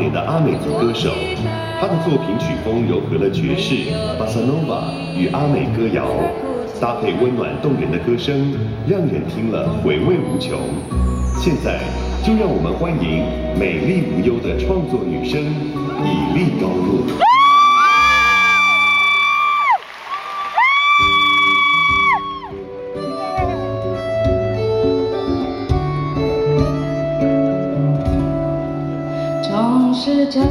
美的阿美族歌手，他的作品曲风糅合了爵士、巴萨诺瓦与阿美歌谣，搭配温暖动人的歌声，让人听了回味无穷。现在就让我们欢迎美丽无忧的创作女声以丽高入。总是这样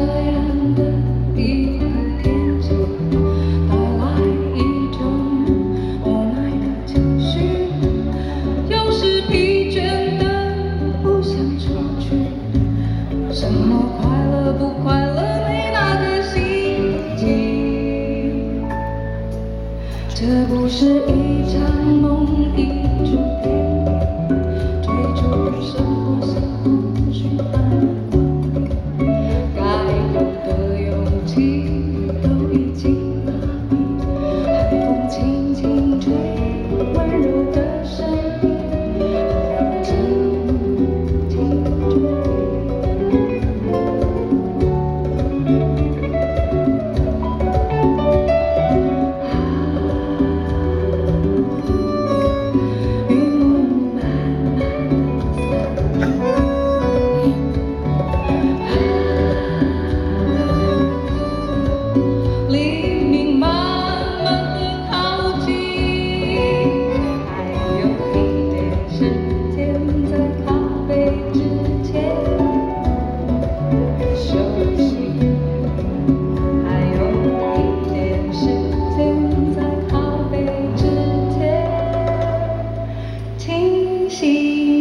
的一个天气，带来一种无奈的情绪，有时疲倦的不想出去。什么快乐不快乐没那个心情，这不是一场梦，一出电影，追逐生活像空虚般。听心。